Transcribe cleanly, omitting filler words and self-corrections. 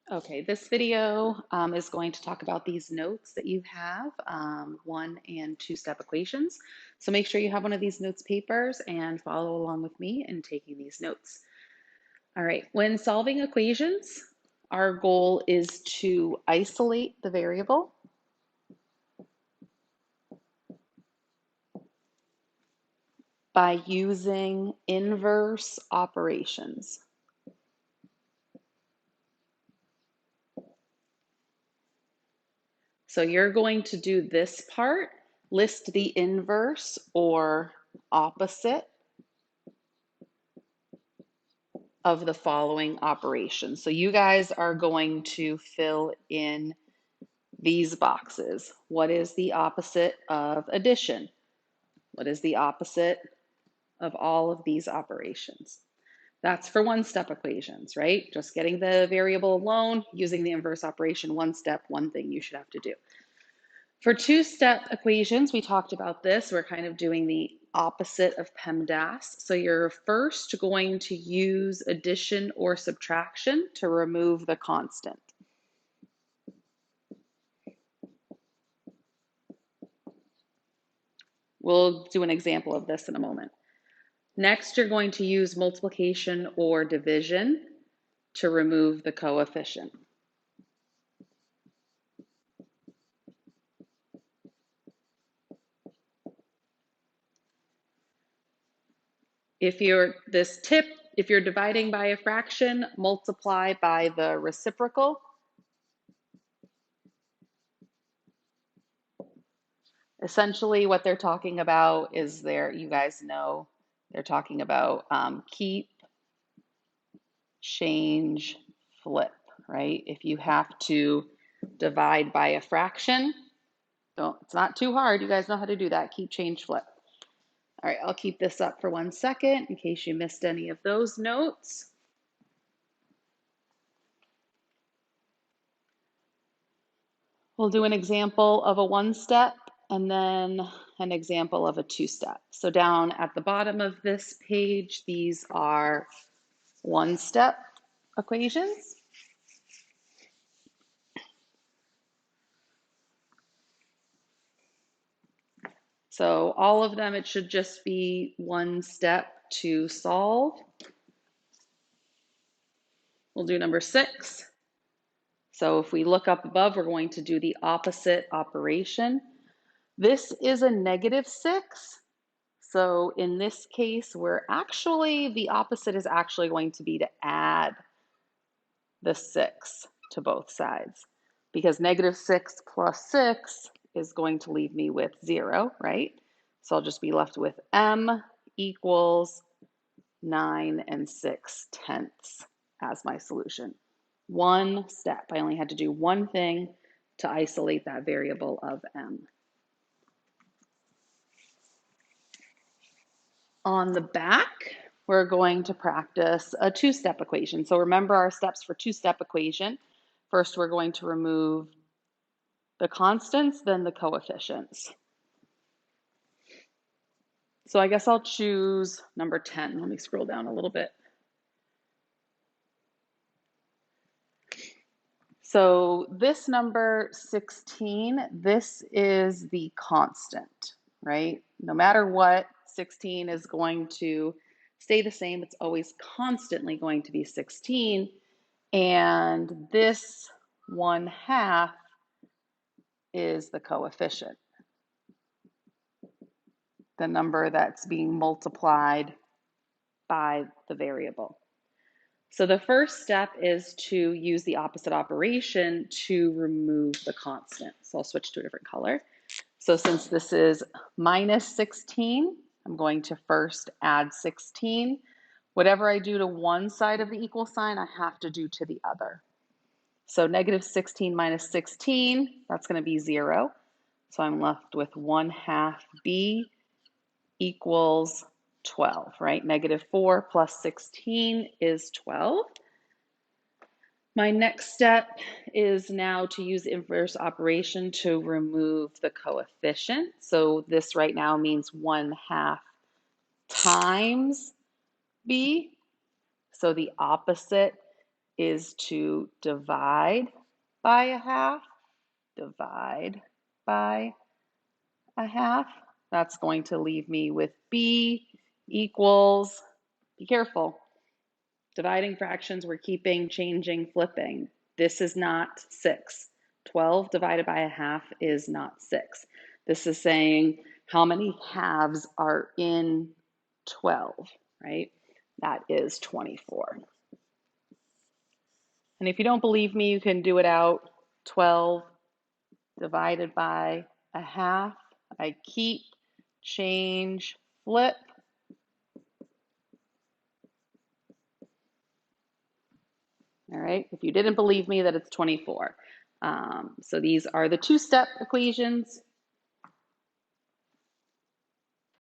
Okay, this video is going to talk about these notes that you have, one and two-step equations. So make sure you have one of these notes papers and follow along with me in taking these notes. All right, when solving equations, our goal is to isolate the variable by using inverse operations. So you're going to do this part, list the inverse or opposite of the following operations. So you guys are going to fill in these boxes. What is the opposite of addition? What is the opposite of all of these operations? That's for one-step equations, right? Just getting the variable alone, using the inverse operation, one step, one thing you should have to do. For two-step equations, we talked about this. We're kind of doing the opposite of PEMDAS. So you're first going to use addition or subtraction to remove the constant. We'll do an example of this in a moment. Next, you're going to use multiplication or division to remove the coefficient. If you're dividing by a fraction, multiply by the reciprocal. Essentially, what they're talking about is you guys know, they're talking about keep, change, flip, right? If you have to divide by a fraction, it's not too hard. You guys know how to do that. Keep, change, flip. All right, I'll keep this up for 1 second in case you missed any of those notes. We'll do an example of a one-step and then an example of a two-step. So down at the bottom of this page, these are one-step equations. So all of them, it should just be one step to solve. We'll do number 6. So if we look up above, we're going to do the opposite operation. This is a -6. So in this case, the opposite is actually going to be to add the 6 to both sides, because -6 plus 6 is going to leave me with 0, right? So I'll just be left with m equals 9 6/10 as my solution. One step. I only had to do one thing to isolate that variable of m. On the back, we're going to practice a two-step equation. So remember our steps for two-step equation. First, we're going to remove the constants, then the coefficients. So I guess I'll choose number 10. Let me scroll down a little bit. So this number 16, this is the constant, right? No matter what, 16 is going to stay the same. It's always constantly going to be 16. And this 1/2 is the coefficient, the number that's being multiplied by the variable. So the first step is to use the opposite operation to remove the constant. So I'll switch to a different color. So since this is -16, I'm going to first add 16. Whatever I do to one side of the equal sign, I have to do to the other. So -16 minus 16, that's going to be 0. So I'm left with 1/2 b equals 12, right? -4 plus 16 is 12. My next step is now to use inverse operation to remove the coefficient. So this right now means 1/2 times b. So the opposite is to divide by a half, divide by a half. That's going to leave me with b equals, be careful, dividing fractions, we're keeping, changing, flipping. This is not 6. 12 divided by a half is not 6. This is saying how many halves are in 12, right? That is 24. And if you don't believe me, you can do it out. 12 divided by a half. I keep, change, flip. All right, if you didn't believe me that it's 24. So these are the two-step equations.